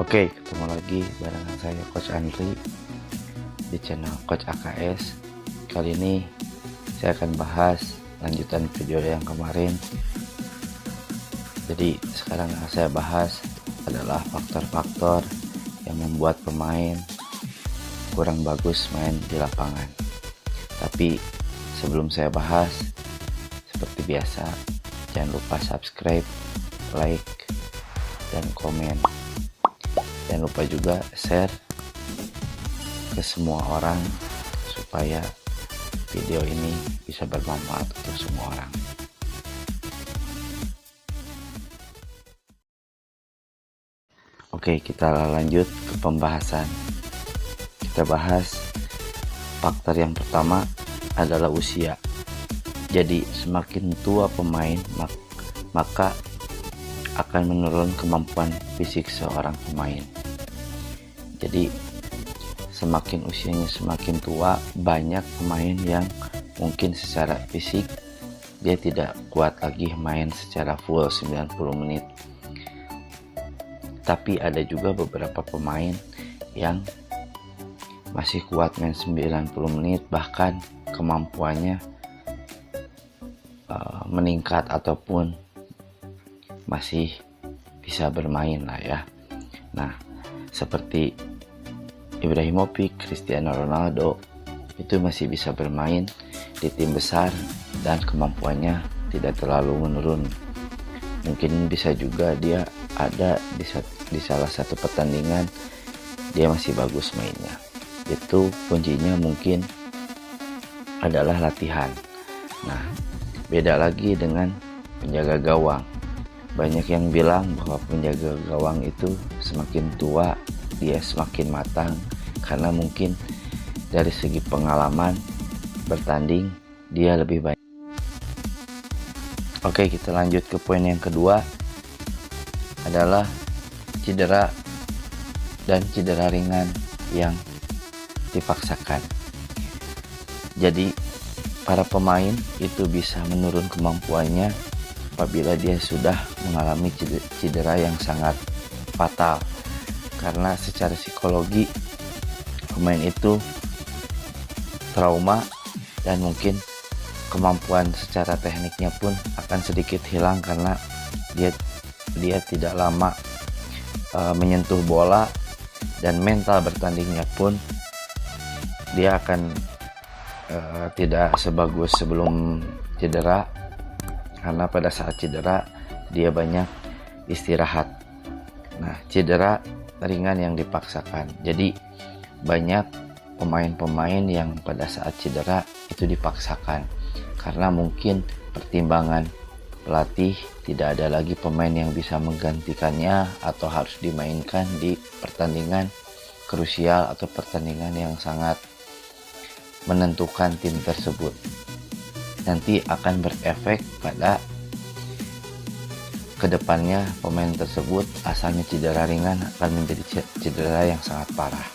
Oke, ketemu lagi barengan saya Coach Andri di channel Coach AKS. Kali ini saya akan bahas lanjutan video yang kemarin. Jadi sekarang yang saya bahas adalah faktor-faktor yang membuat pemain kurang bagus main di lapangan. Tapi sebelum saya bahas, seperti biasa, jangan lupa subscribe, like, dan komen. Jangan lupa juga share ke semua orang supaya video ini bisa bermanfaat untuk semua orang. Oke, kita lanjut ke pembahasan. Kita bahas faktor yang pertama adalah usia. Jadi semakin tua pemain maka akan menurun kemampuan fisik seorang pemain. Jadi semakin usianya semakin tua, banyak pemain yang mungkin secara fisik dia tidak kuat lagi main secara full 90 menit. Tapi ada juga beberapa pemain yang masih kuat main 90 menit, bahkan kemampuannya meningkat ataupun masih bisa bermain lah ya. Nah, seperti Ibrahimovic, Cristiano Ronaldo itu masih bisa bermain di tim besar dan kemampuannya tidak terlalu menurun. Mungkin bisa juga dia ada di salah satu pertandingan dia masih bagus mainnya. Itu kuncinya mungkin adalah latihan. Nah, beda lagi dengan penjaga gawang. Banyak yang bilang bahwa penjaga gawang itu semakin tua dia semakin matang karena mungkin dari segi pengalaman bertanding dia lebih baik. Oke, kita lanjut ke poin yang kedua adalah cedera dan cedera ringan yang dipaksakan. Jadi para pemain itu bisa menurun kemampuannya apabila dia sudah mengalami cedera yang sangat fatal, karena secara psikologi pemain itu trauma dan mungkin kemampuan secara tekniknya pun akan sedikit hilang karena dia tidak lama menyentuh bola, dan mental bertandingnya pun dia akan tidak sebagus sebelum cedera, karena pada saat cedera dia banyak istirahat. Nah, cedera ringan yang dipaksakan. Jadi banyak pemain-pemain yang pada saat cedera itu dipaksakan karena mungkin pertimbangan pelatih tidak ada lagi pemain yang bisa menggantikannya atau harus dimainkan di pertandingan krusial atau pertandingan yang sangat menentukan tim tersebut. Nanti akan berefek pada kedepannya pemain tersebut asalnya cedera ringan akan menjadi cedera yang sangat parah.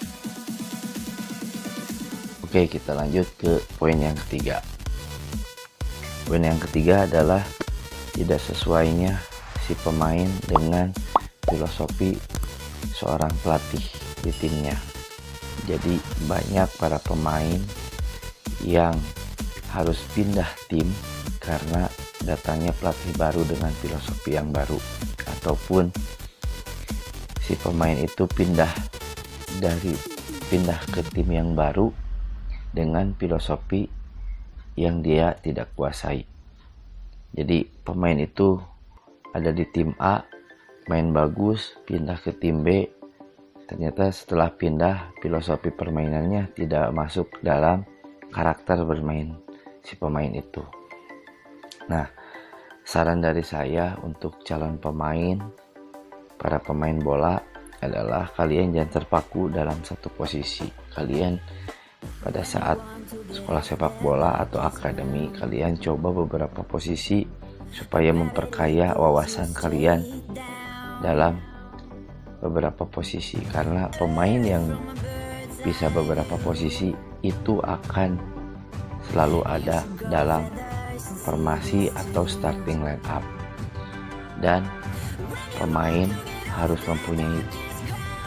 Oke, kita lanjut ke poin yang ketiga. Poin yang ketiga adalah tidak sesuainya si pemain dengan filosofi seorang pelatih di timnya. Jadi banyak para pemain yang harus pindah tim karena datangnya pelatih baru dengan filosofi yang baru, ataupun si pemain itu pindah ke tim yang baru dengan filosofi yang dia tidak kuasai. Jadi pemain itu ada di tim A, main bagus, pindah ke tim B, ternyata setelah pindah filosofi permainannya tidak masuk dalam karakter bermain si pemain itu. Nah, saran dari saya untuk calon pemain, para pemain bola adalah kalian jangan terpaku dalam satu posisi. Kalian pada saat sekolah sepak bola atau akademi, kalian coba beberapa posisi supaya memperkaya wawasan kalian dalam beberapa posisi, karena pemain yang bisa beberapa posisi itu akan selalu ada dalam formasi atau starting line up, dan pemain harus mempunyai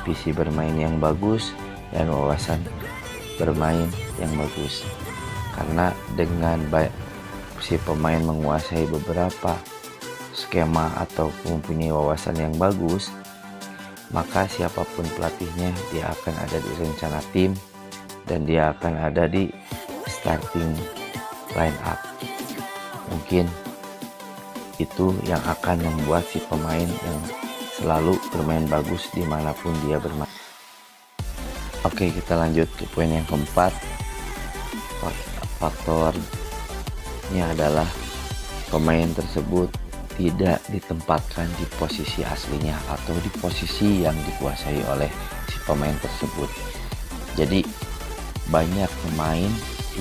visi bermain yang bagus dan wawasan bermain yang bagus. Karena dengan si pemain menguasai beberapa skema atau mempunyai wawasan yang bagus, maka siapapun pelatihnya dia akan ada di rencana tim dan dia akan ada di starting line up. Mungkin itu yang akan membuat si pemain yang selalu bermain bagus dimanapun dia bermain. Oke, kita lanjut ke poin yang keempat. Faktornya adalah pemain tersebut tidak ditempatkan di posisi aslinya atau di posisi yang dikuasai oleh si pemain tersebut. Jadi banyak pemain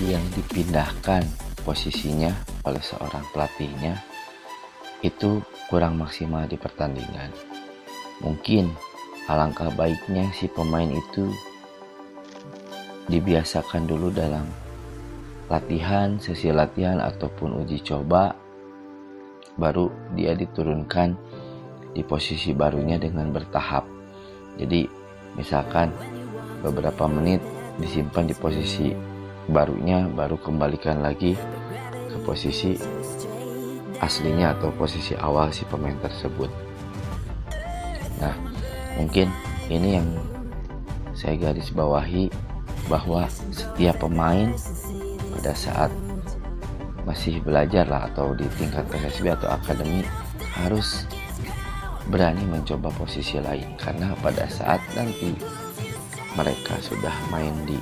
yang dipindahkan posisinya oleh seorang pelatihnya itu kurang maksimal di pertandingan. Mungkin alangkah baiknya si pemain itu dibiasakan dulu dalam latihan, sesi latihan ataupun uji coba, baru dia diturunkan di posisi barunya dengan bertahap. Jadi misalkan beberapa menit disimpan di posisi barunya, baru kembalikan lagi ke posisi aslinya atau posisi awal si pemain tersebut. Nah, mungkin ini yang saya garis bawahi, bahwa setiap pemain pada saat masih belajar lah atau di tingkat PSSB atau akademi harus berani mencoba posisi lain, karena pada saat nanti mereka sudah main di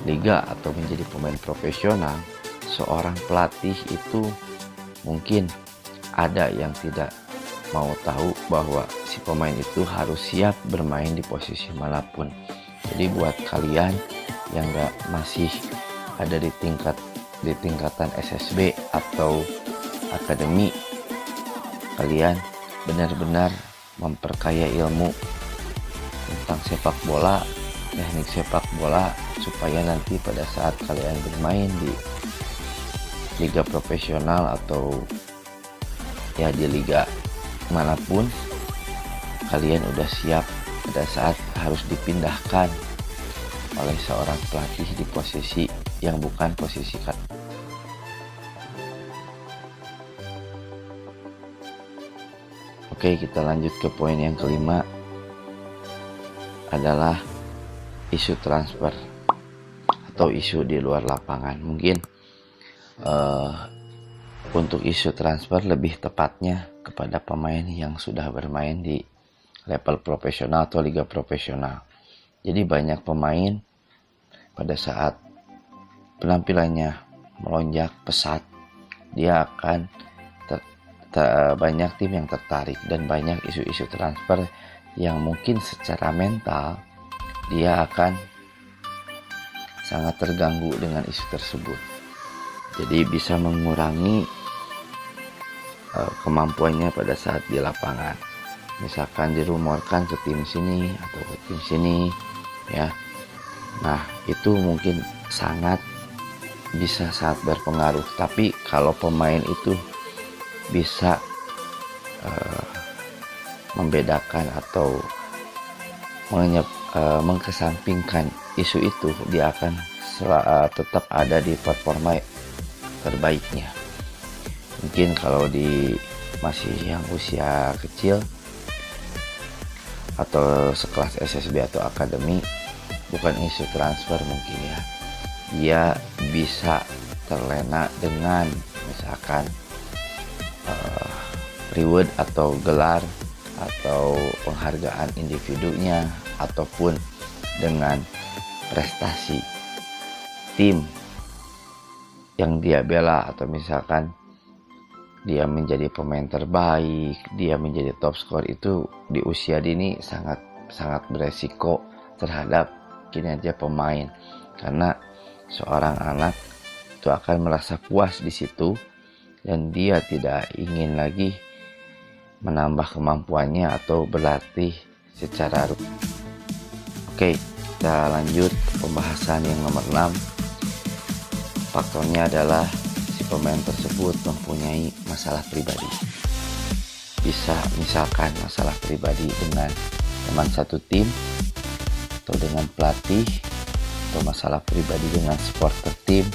liga atau menjadi pemain profesional, seorang pelatih itu mungkin ada yang tidak mau tahu bahwa si pemain itu harus siap bermain di posisi manapun. Jadi buat kalian yang masih ada di tingkatan SSB atau akademi, kalian benar-benar memperkaya ilmu tentang sepak bola, teknik sepak bola, supaya nanti pada saat kalian bermain di liga profesional atau ya di liga manapun, kalian udah siap pada saat harus dipindahkan oleh seorang pelatih di posisi yang bukan posisi Oke, kita lanjut ke poin yang kelima, adalah isu transfer atau isu di luar lapangan. Mungkin untuk isu transfer lebih tepatnya kepada pemain yang sudah bermain di level profesional atau liga profesional. Jadi banyak pemain pada saat penampilannya melonjak pesat, dia akan banyak tim yang tertarik, dan banyak isu-isu transfer yang mungkin secara mental dia akan sangat terganggu dengan isu tersebut. Jadi bisa mengurangi kemampuannya pada saat di lapangan. Misalkan dirumorkan ke tim sini atau ke tim sini, ya. Nah, itu mungkin sangat berpengaruh. Tapi kalau pemain itu bisa membedakan atau mengkesampingkan isu itu, dia akan tetap ada di performa terbaiknya. Mungkin kalau di masih yang usia kecil atau sekelas SSB atau akademi, bukan isu transfer mungkin ya, dia bisa terlena dengan misalkan reward atau gelar atau penghargaan individunya, ataupun dengan prestasi tim yang dia bela, atau misalkan dia menjadi pemain terbaik, dia menjadi top skor. Itu di usia dini sangat beresiko terhadap kinerja pemain, karena seorang anak itu akan merasa puas di situ dan dia tidak ingin lagi menambah kemampuannya atau berlatih secara rutin. Oke, kita lanjut ke pembahasan yang nomor 6. Faktornya adalah si pemain tersebut mempunyai masalah pribadi. Bisa misalkan masalah pribadi dengan teman satu tim atau dengan pelatih atau masalah pribadi dengan supporter tim,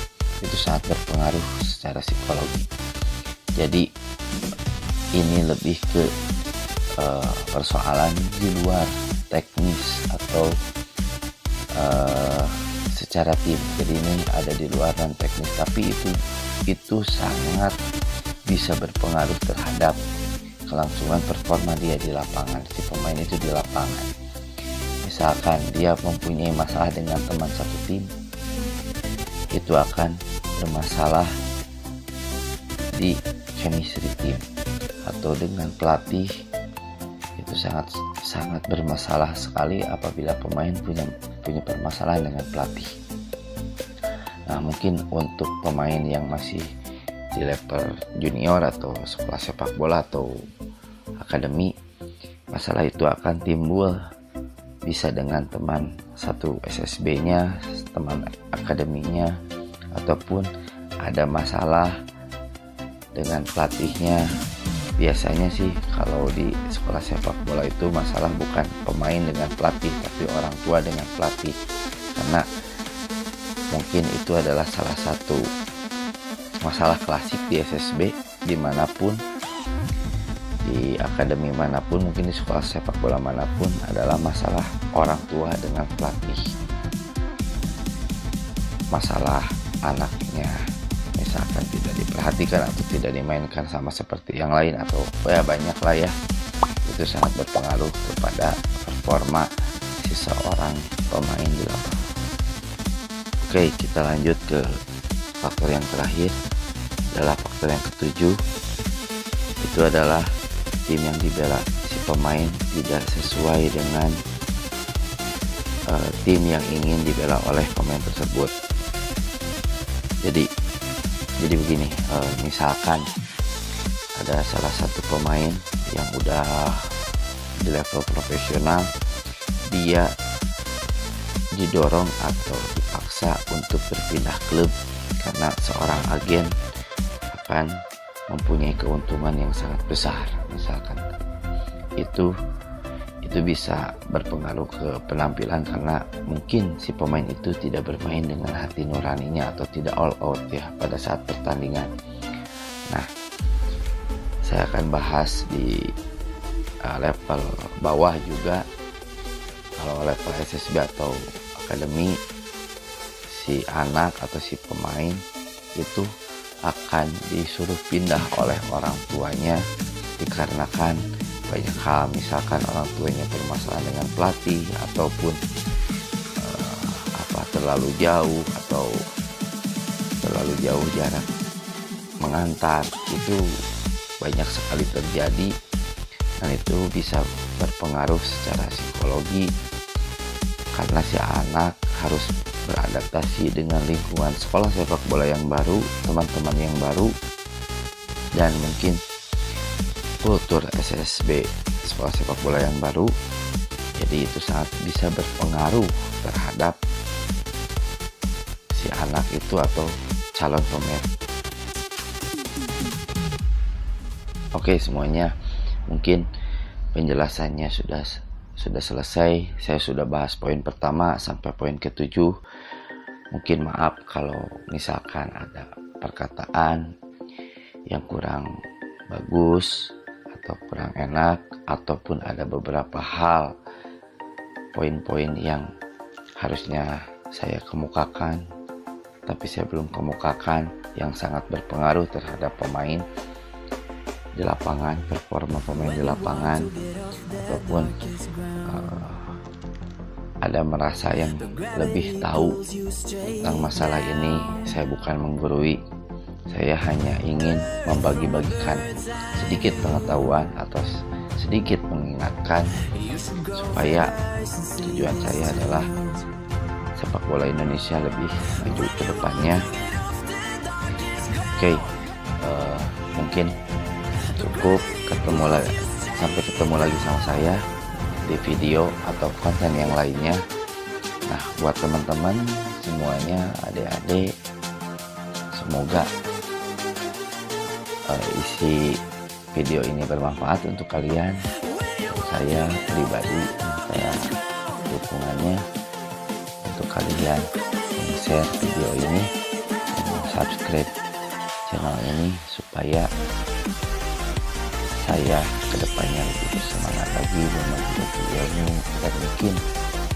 itu sangat berpengaruh secara psikologi. Jadi ini lebih ke persoalan di luar teknis atau secara tim. Jadi ini ada di luar dan teknis, tapi itu sangat bisa berpengaruh terhadap kelangsungan performa dia di lapangan, si pemain itu di lapangan. Misalkan dia mempunyai masalah dengan teman satu tim, itu akan bermasalah di chemistry tim, atau dengan pelatih itu sangat bermasalah sekali apabila pemain punya permasalahan dengan pelatih. Nah, mungkin untuk pemain yang masih di level junior atau sekolah sepak bola atau akademi, masalah itu akan timbul bisa dengan teman satu SSB-nya, teman akademinya, ataupun ada masalah dengan pelatihnya. Biasanya sih kalau di sekolah sepak bola itu masalah bukan pemain dengan pelatih, tapi orang tua dengan pelatih, karena mungkin itu adalah salah satu masalah klasik di SSB dimanapun, di akademi manapun, mungkin di sekolah sepak bola manapun, adalah masalah orang tua dengan pelatih, masalah anaknya misalkan tidak diperhatikan atau tidak dimainkan sama seperti yang lain, atau ya banyak lah ya, itu sangat berpengaruh kepada performa seseorang pemain di lapangan. Oke, kita lanjut ke faktor yang terakhir, adalah faktor yang ketujuh. Itu adalah tim yang dibela, si pemain tidak sesuai dengan tim yang ingin dibela oleh pemain tersebut. Jadi begini, misalkan ada salah satu pemain yang udah di level profesional, dia didorong atau dipaksa untuk berpindah klub karena seorang agen akan mempunyai keuntungan yang sangat besar, misalkan itu bisa berpengaruh ke penampilan, karena mungkin si pemain itu tidak bermain dengan hati nuraninya atau tidak all out ya pada saat pertandingan. Nah, saya akan bahas di level bawah juga. Kalau level SSB atau akademi, si anak atau si pemain itu akan disuruh pindah oleh orang tuanya dikarenakan banyak hal, misalkan orang tuanya bermasalah dengan pelatih, ataupun terlalu jauh jarak mengantar. Itu banyak sekali terjadi, dan itu bisa berpengaruh secara psikologi karena si anak harus beradaptasi dengan lingkungan sekolah sepak bola yang baru, teman-teman yang baru, dan mungkin kultur SSB, sekolah sepak bola yang baru. Jadi itu sangat bisa berpengaruh terhadap si anak itu atau calon pemain. Oke, semuanya mungkin penjelasannya sudah selesai. Saya sudah bahas poin pertama sampai poin ke-7. Mungkin maaf kalau misalkan ada perkataan yang kurang bagus atau kurang enak, ataupun ada beberapa hal, poin-poin yang harusnya saya kemukakan tapi saya belum kemukakan, yang sangat berpengaruh terhadap pemain di lapangan, performa pemain di lapangan, ataupun ada merasa yang lebih tahu tentang masalah ini. Saya bukan menggurui, saya hanya ingin membagi-bagikan sedikit pengetahuan atau sedikit mengingatkan, supaya tujuan saya adalah sepak bola Indonesia lebih maju ke depannya. Oke, mungkin cukup. Sampai ketemu lagi sama saya di video atau konten yang lainnya. Nah, buat teman-teman semuanya, adik-adik, semoga isi video ini bermanfaat untuk kalian. Saya pribadi saya dukungannya untuk kalian yang share video ini dan subscribe channel ini supaya saya kedepannya lebih bersemangat lagi membuat video ini. Dan mungkin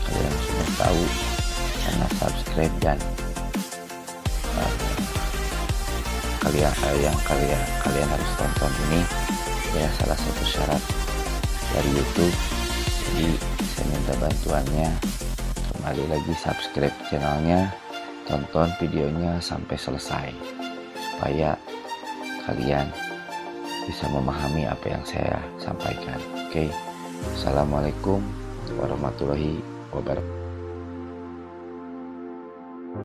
kalian sudah tahu karena subscribe dan kalian harus tonton ini ya, salah satu syarat dari YouTube. Jadi saya minta bantuannya, kembali lagi subscribe channelnya, tonton videonya sampai selesai supaya kalian bisa memahami apa yang saya sampaikan. Oke, assalamualaikum warahmatullahi wabarakatuh.